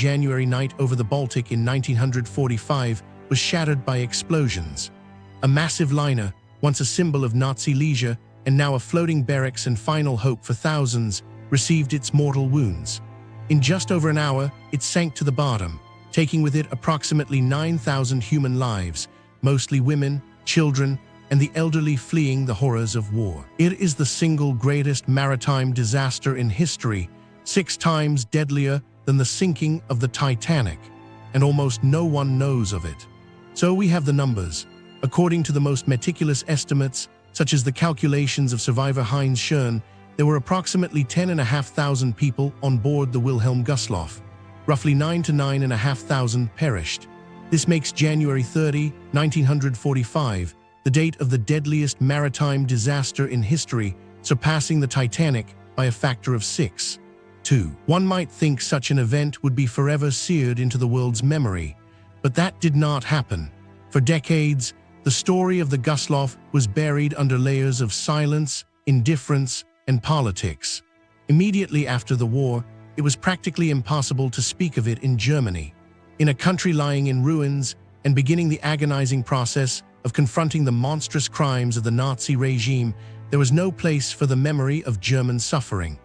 January night over the Baltic in 1945 was shattered by explosions. A massive liner, once a symbol of Nazi leisure and now a floating barracks and final hope for thousands, received its mortal wounds. In just over an hour, it sank to the bottom, taking with it approximately 9,000 human lives, mostly women, children, and the elderly fleeing the horrors of war. It is the single greatest maritime disaster in history, 6 times deadlier than the sinking of the Titanic, and almost no one knows of it. So we have the numbers. According to the most meticulous estimates, such as the calculations of survivor Heinz Schön, there were approximately 10,500 people on board the Wilhelm Gustloff. Roughly 9 to 9,500 perished. This makes January 30, 1945, the date of the deadliest maritime disaster in history, surpassing the Titanic by a factor of 6. 2. One might think such an event would be forever seared into the world's memory, but that did not happen. For decades, the story of the Gustloff was buried under layers of silence, indifference, and politics. Immediately after the war, it was practically impossible to speak of it in Germany. In a country lying in ruins and beginning the agonizing process of confronting the monstrous crimes of the Nazi regime, there was no place for the memory of German suffering.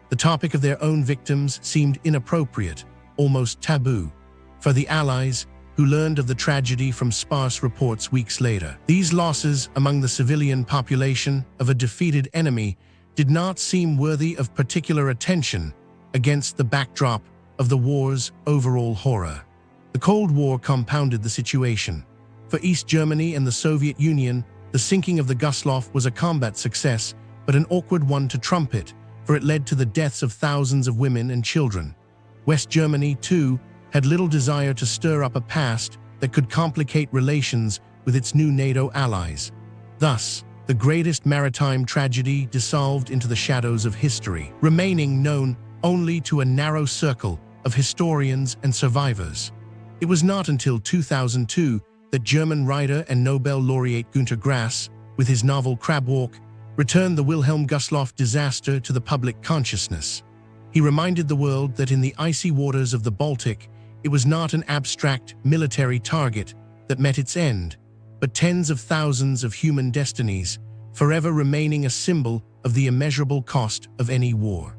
The topic of their own victims seemed inappropriate, almost taboo, for the Allies, who learned of the tragedy from sparse reports weeks later. These losses among the civilian population of a defeated enemy did not seem worthy of particular attention against the backdrop of the war's overall horror. The Cold War compounded the situation. For East Germany and the Soviet Union, the sinking of the Gustloff was a combat success, but an awkward one to trumpet, for it led to the deaths of thousands of women and children. West Germany, too, had little desire to stir up a past that could complicate relations with its new NATO allies. Thus, the greatest maritime tragedy dissolved into the shadows of history, remaining known only to a narrow circle of historians and survivors. It was not until 2002 that German writer and Nobel laureate Günter Grass, with his novel Crab Walk, returned the Wilhelm Gustloff disaster to the public consciousness. He reminded the world that in the icy waters of the Baltic, it was not an abstract military target that met its end, but tens of thousands of human destinies, forever remaining a symbol of the immeasurable cost of any war.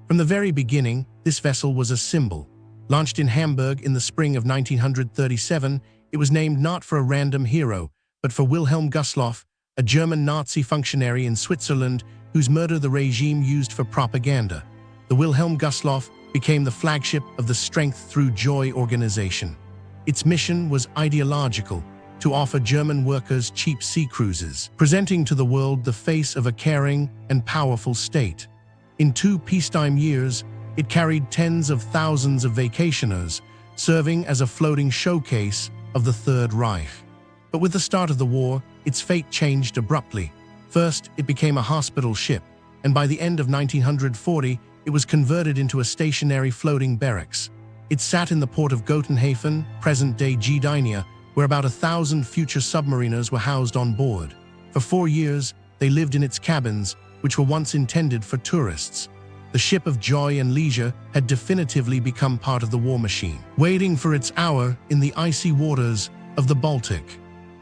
From the very beginning, this vessel was a symbol. Launched in Hamburg in the spring of 1937, it was named not for a random hero, but for Wilhelm Gustloff, a German Nazi functionary in Switzerland whose murder the regime used for propaganda. The Wilhelm Gustloff became the flagship of the Strength Through Joy organization. Its mission was ideological, to offer German workers cheap sea cruises, presenting to the world the face of a caring and powerful state. In 2 peacetime years, it carried tens of thousands of vacationers, serving as a floating showcase of the Third Reich. But with the start of the war, its fate changed abruptly. First, it became a hospital ship, and by the end of 1940, it was converted into a stationary floating barracks. It sat in the port of Gotenhafen, present-day Gdynia, where about 1,000 future submariners were housed on board. For 4 years, they lived in its cabins, which were once intended for tourists. The ship of joy and leisure had definitively become part of the war machine, waiting for its hour in the icy waters of the Baltic.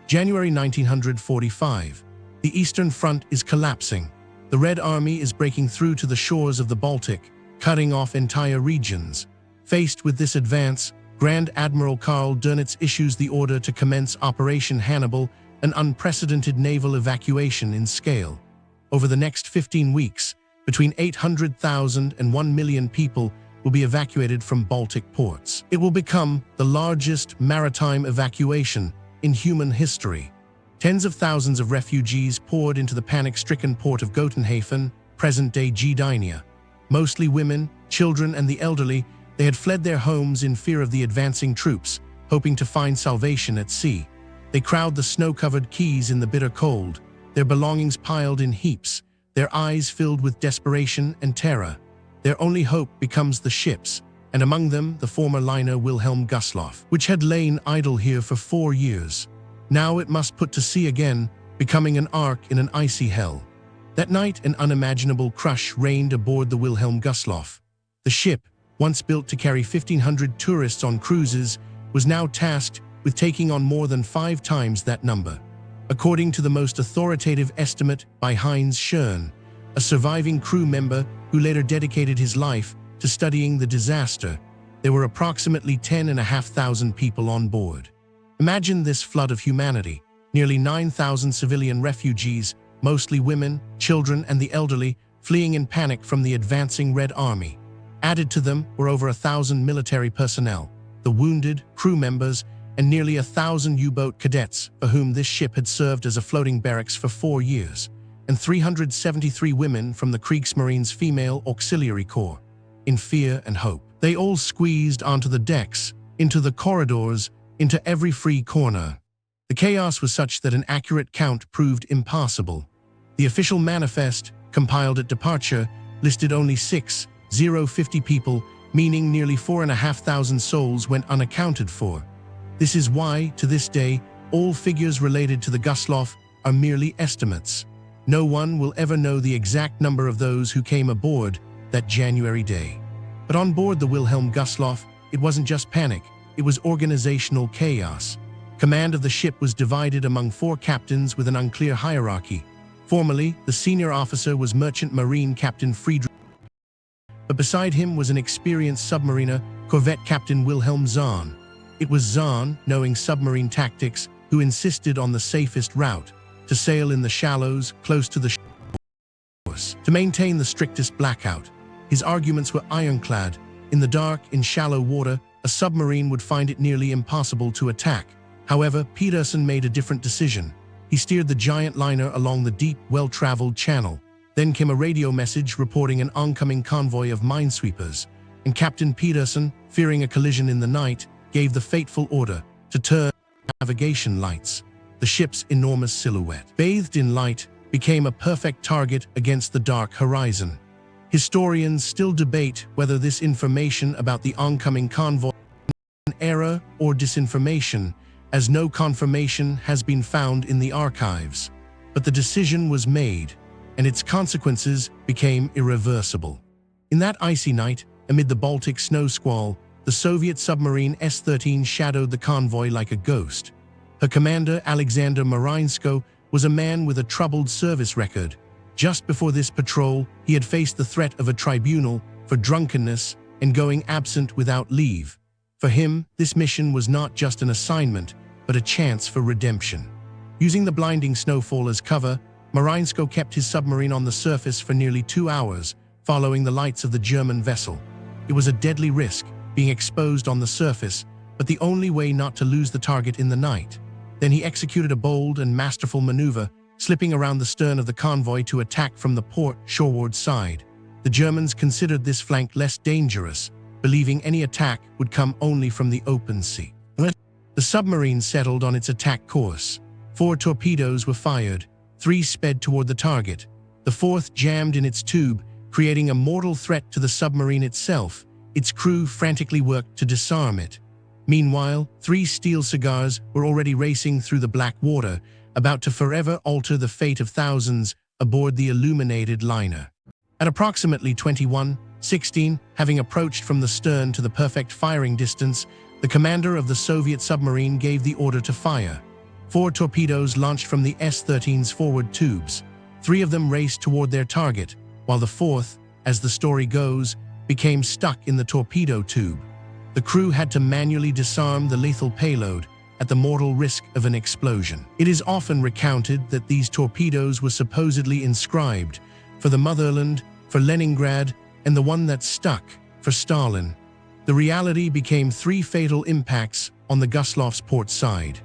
January 1945. The Eastern Front is collapsing. The Red Army is breaking through to the shores of the Baltic, cutting off entire regions. Faced with this advance, Grand Admiral Karl Dönitz issues the order to commence Operation Hannibal, an unprecedented naval evacuation in scale. Over the next 15 weeks, between 800,000 and 1 million people will be evacuated from Baltic ports. It will become the largest maritime evacuation in human history. Tens of thousands of refugees poured into the panic-stricken port of Gotenhafen, present-day Gdynia. Mostly women, children, and the elderly, they had fled their homes in fear of the advancing troops, hoping to find salvation at sea. They crowd the snow-covered quays in the bitter cold, their belongings piled in heaps, their eyes filled with desperation and terror. Their only hope becomes the ships, and among them the former liner Wilhelm Gustloff, which had lain idle here for 4 years. Now it must put to sea again, becoming an ark in an icy hell. That night, an unimaginable crush reigned aboard the Wilhelm Gustloff. The ship, once built to carry 1,500 tourists on cruises, was now tasked with taking on more than 5 times that number. According to the most authoritative estimate by Heinz Schern, a surviving crew member who later dedicated his life to studying the disaster, there were approximately 10,500 people on board. Imagine this flood of humanity, nearly 9,000 civilian refugees, mostly women, children, and the elderly, fleeing in panic from the advancing Red Army. Added to them were over 1,000 military personnel, the wounded, crew members, and nearly 1,000 U-boat cadets for whom this ship had served as a floating barracks for 4 years, and 373 women from the Kriegsmarine's female auxiliary corps. In fear and hope, they all squeezed onto the decks, into the corridors, into every free corner. The chaos was such that an accurate count proved impossible. The official manifest, compiled at departure, listed only 6,050 people, meaning nearly 4,500 souls went unaccounted for. This is why, to this day, all figures related to the Gustloff are merely estimates. No one will ever know the exact number of those who came aboard that January day. But on board the Wilhelm Gustloff, it wasn't just panic, it was organizational chaos. Command of the ship was divided among 4 captains with an unclear hierarchy. Formerly, the senior officer was Merchant Marine Captain Friedrich, but beside him was an experienced submariner, Corvette Captain Wilhelm Zahn. It was Zahn, knowing submarine tactics, who insisted on the safest route, to sail in the shallows, close to the shores, to maintain the strictest blackout. His arguments were ironclad. In the dark, in shallow water, a submarine would find it nearly impossible to attack. However, Peterson made a different decision. He steered the giant liner along the deep, well-traveled channel. Then came a radio message reporting an oncoming convoy of minesweepers, and Captain Peterson, fearing a collision in the night, gave the fateful order to turn navigation lights. The ship's enormous silhouette, bathed in light, became a perfect target against the dark horizon. Historians still debate whether this information about the oncoming convoy was an error or disinformation, as no confirmation has been found in the archives. But the decision was made, and its consequences became irreversible. In that icy night, amid the Baltic snow squall, the Soviet submarine S-13 shadowed the convoy like a ghost. Her commander, Alexander Marinesko, was a man with a troubled service record. Just before this patrol, he had faced the threat of a tribunal for drunkenness and going absent without leave. For him, this mission was not just an assignment, but a chance for redemption. Using the blinding snowfall as cover, Marinesko kept his submarine on the surface for nearly 2 hours, following the lights of the German vessel. It was a deadly risk, being exposed on the surface, but the only way not to lose the target in the night. Then he executed a bold and masterful maneuver, slipping around the stern of the convoy to attack from the port shoreward side. The Germans considered this flank less dangerous, believing any attack would come only from the open sea. The submarine settled on its attack course. 4 torpedoes were fired, 3 sped toward the target. The 4th jammed in its tube, creating a mortal threat to the submarine itself. Its crew frantically worked to disarm it. Meanwhile, 3 steel cigars were already racing through the black water, about to forever alter the fate of thousands aboard the illuminated liner. At approximately 21:16, having approached from the stern to the perfect firing distance, the commander of the Soviet submarine gave the order to fire. 4 torpedoes launched from the S-13's forward tubes. 3 of them raced toward their target, while the 4th, as the story goes, became stuck in the torpedo tube. The crew had to manually disarm the lethal payload at the mortal risk of an explosion. It is often recounted that these torpedoes were supposedly inscribed for the motherland, for Leningrad, and the one that stuck, for Stalin. The reality became 3 fatal impacts on the Gustloff's port side.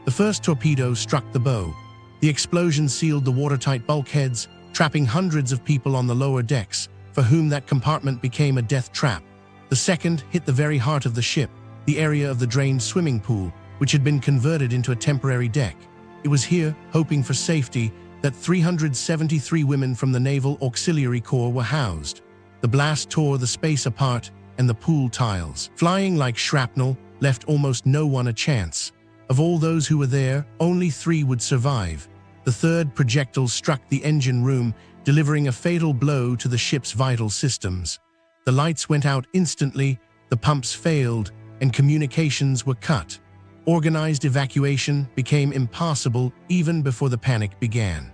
The first torpedo struck the bow. The explosion sealed the watertight bulkheads, trapping hundreds of people on the lower decks, for whom that compartment became a death trap. The second hit the very heart of the ship, the area of the drained swimming pool, which had been converted into a temporary deck. It was here, hoping for safety, that 373 women from the Naval Auxiliary Corps were housed. The blast tore the space apart, and the pool tiles, flying like shrapnel, left almost no one a chance. Of all those who were there, only 3 would survive. The 3rd projectile struck the engine room, delivering a fatal blow to the ship's vital systems. The lights went out instantly, the pumps failed, and communications were cut. Organized evacuation became impossible even before the panic began.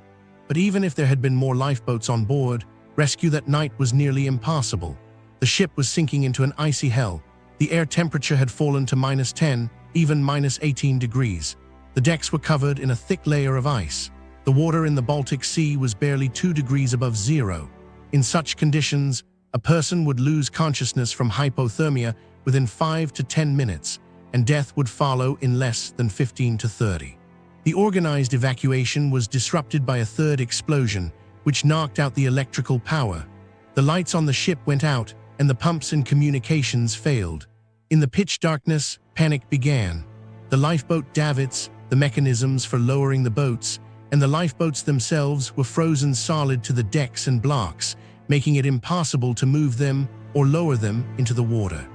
But even if there had been more lifeboats on board, rescue that night was nearly impossible. The ship was sinking into an icy hell. The air temperature had fallen to -10, even -18 degrees. The decks were covered in a thick layer of ice. The water in the Baltic Sea was barely 2 degrees above zero. In such conditions, a person would lose consciousness from hypothermia within 5 to 10 minutes, and death would follow in less than 15 to 30. The organized evacuation was disrupted by a third explosion, which knocked out the electrical power. The lights on the ship went out, and the pumps and communications failed. In the pitch darkness, panic began. The lifeboat davits, the mechanisms for lowering the boats, and the lifeboats themselves were frozen solid to the decks and blocks, making it impossible to move them or lower them into the water.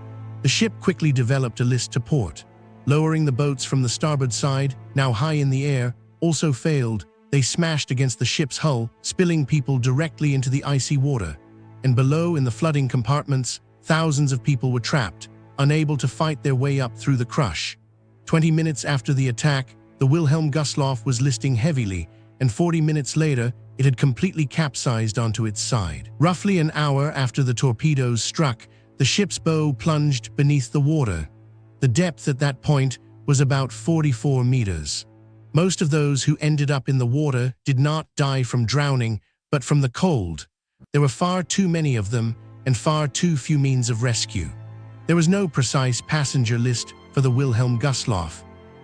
The ship quickly developed a list to port. Lowering the boats from the starboard side, now high in the air, also failed. They smashed against the ship's hull, spilling people directly into the icy water. And below, in the flooding compartments, thousands of people were trapped, unable to fight their way up through the crush. 20 minutes after the attack, the Wilhelm Gustloff was listing heavily, and 40 minutes later, it had completely capsized onto its side. Roughly an hour after the torpedoes struck, the ship's bow plunged beneath the water. The depth at that point was about 44 meters. Most of those who ended up in the water did not die from drowning, but from the cold. There were far too many of them, and far too few means of rescue. There was no precise passenger list for the Wilhelm Gustloff.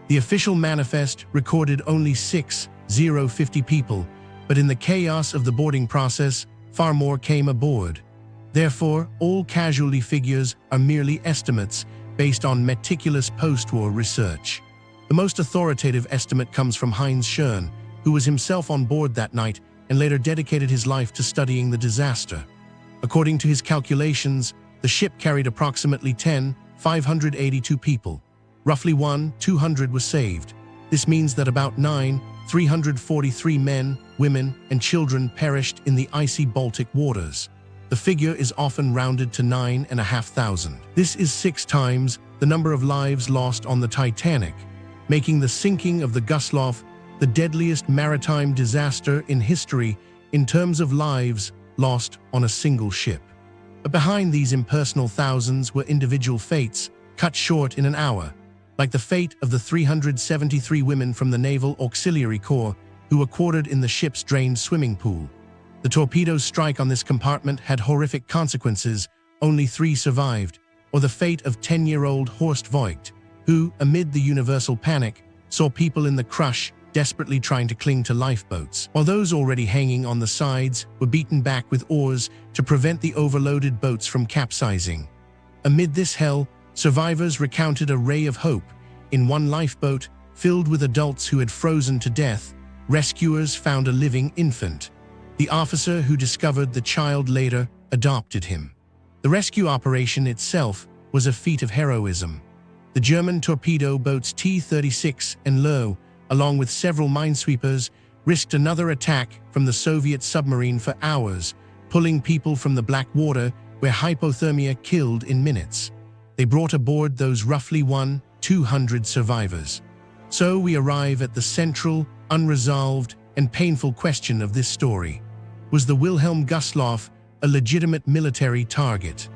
The official manifest recorded only 6,050 people, but in the chaos of the boarding process, far more came aboard. Therefore, all casualty figures are merely estimates based on meticulous post-war research. The most authoritative estimate comes from Heinz Schön, who was himself on board that night and later dedicated his life to studying the disaster. According to his calculations, the ship carried approximately 10,582 people. Roughly 1,200 were saved. This means that about 9,343 men, women, and children perished in the icy Baltic waters. The figure is often rounded to 9,500. This is 6 times the number of lives lost on the Titanic, making the sinking of the Gustloff the deadliest maritime disaster in history in terms of lives lost on a single ship. But behind these impersonal thousands were individual fates cut short in an hour, like the fate of the 373 women from the Naval Auxiliary Corps who were quartered in the ship's drained swimming pool. The torpedo's strike on this compartment had horrific consequences. Only 3 survived. Or the fate of 10-year-old Horst Voigt, who, amid the universal panic, saw people in the crush desperately trying to cling to lifeboats, while those already hanging on the sides were beaten back with oars to prevent the overloaded boats from capsizing. Amid this hell, survivors recounted a ray of hope. In one lifeboat, filled with adults who had frozen to death, rescuers found a living infant. The officer who discovered the child later adopted him. The rescue operation itself was a feat of heroism. The German torpedo boats T-36 and Lowe, along with several minesweepers, risked another attack from the Soviet submarine for hours, pulling people from the Black Water where hypothermia killed in minutes. They brought aboard those roughly 1,200 survivors. So we arrive at the central, unresolved, and painful question of this story. Was the Wilhelm Gustloff a legitimate military target?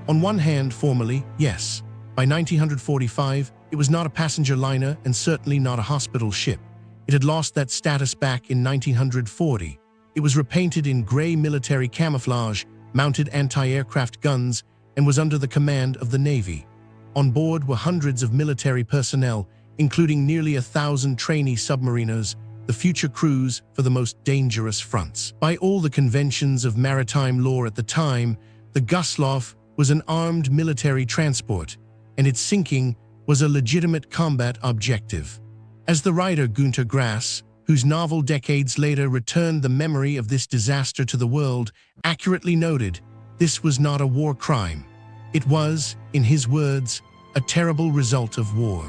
On one hand, formally, yes. By 1945, it was not a passenger liner and certainly not a hospital ship. It had lost that status back in 1940. It was repainted in gray military camouflage, mounted anti-aircraft guns, and was under the command of the Navy. On board were hundreds of military personnel, including nearly 1,000 trainee submariners, the future crews for the most dangerous fronts. By all the conventions of maritime law at the time, the Gustloff was an armed military transport, and its sinking was a legitimate combat objective. As the writer Günter Grass, whose novel decades later returned the memory of this disaster to the world, accurately noted, this was not a war crime. It was, in his words, a terrible result of war.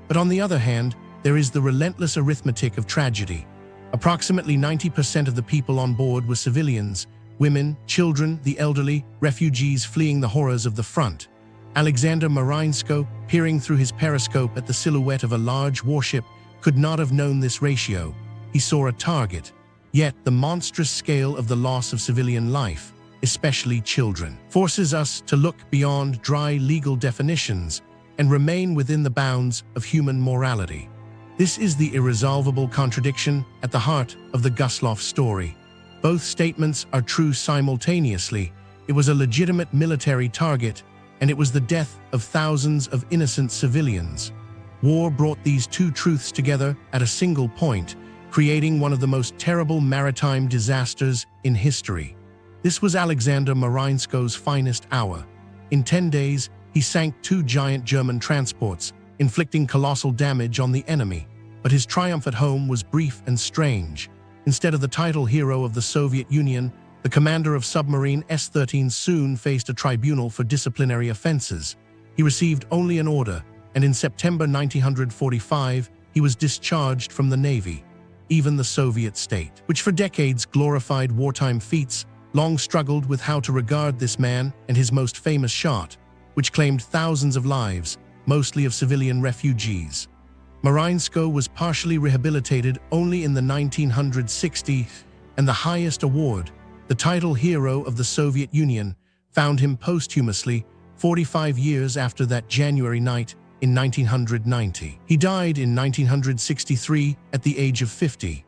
But on the other hand, there is the relentless arithmetic of tragedy. Approximately 90% of the people on board were civilians, women, children, the elderly, refugees fleeing the horrors of the front. Alexander Marinesko, peering through his periscope at the silhouette of a large warship, could not have known this ratio. He saw a target. Yet the monstrous scale of the loss of civilian life, especially children, forces us to look beyond dry legal definitions and remain within the bounds of human morality. This is the irresolvable contradiction at the heart of the Gustloff story. Both statements are true simultaneously. It was a legitimate military target, and it was the death of thousands of innocent civilians. War brought these two truths together at a single point, creating one of the most terrible maritime disasters in history. This was Alexander Marinesko's finest hour. In 10 days, he sank 2 giant German transports, inflicting colossal damage on the enemy. But his triumph at home was brief and strange. Instead of the title hero of the Soviet Union, the commander of submarine S-13 soon faced a tribunal for disciplinary offenses. He received only an order, and in September 1945, he was discharged from the Navy. Even the Soviet state, which for decades glorified wartime feats, long struggled with how to regard this man and his most famous shot, which claimed thousands of lives, mostly of civilian refugees. Marinesko was partially rehabilitated only in the 1960s, and the highest award, the title Hero of the Soviet Union, found him posthumously 45 years after that January night in 1990. He died in 1963 at the age of 50.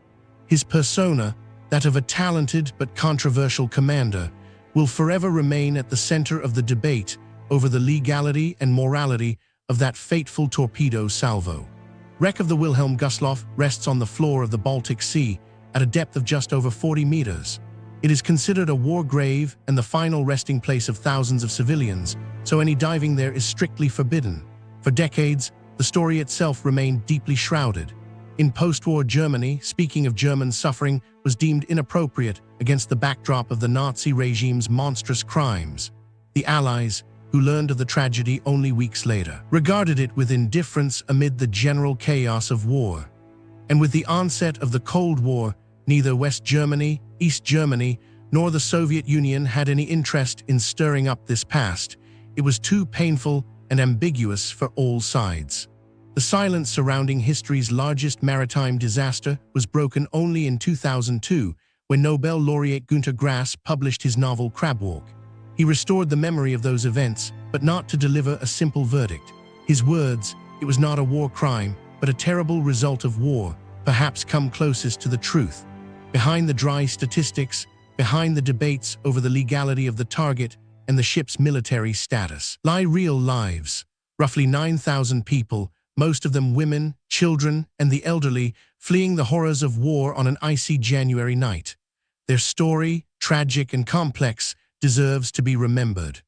His persona, that of a talented but controversial commander, will forever remain at the center of the debate over the legality and morality of that fateful torpedo salvo. Wreck of the Wilhelm Gustloff rests on the floor of the Baltic Sea at a depth of just over 40 meters. It is considered a war grave and the final resting place of thousands of civilians, so any diving there is strictly forbidden. For decades, the story itself remained deeply shrouded. In post-war Germany, speaking of German suffering was deemed inappropriate against the backdrop of the Nazi regime's monstrous crimes. The Allies, who learned of the tragedy only weeks later, regarded it with indifference amid the general chaos of war. And with the onset of the Cold War, neither West Germany, East Germany, nor the Soviet Union had any interest in stirring up this past. It was too painful and ambiguous for all sides. The silence surrounding history's largest maritime disaster was broken only in 2002, when Nobel laureate Günter Grass published his novel Crabwalk. He restored the memory of those events, but not to deliver a simple verdict. His words, "It was not a war crime, but a terrible result of war," perhaps come closest to the truth. Behind the dry statistics, behind the debates over the legality of the target and the ship's military status, lie real lives. Roughly 9,000 people, most of them women, children, and the elderly, fleeing the horrors of war on an icy January night. Their story, tragic and complex, deserves to be remembered.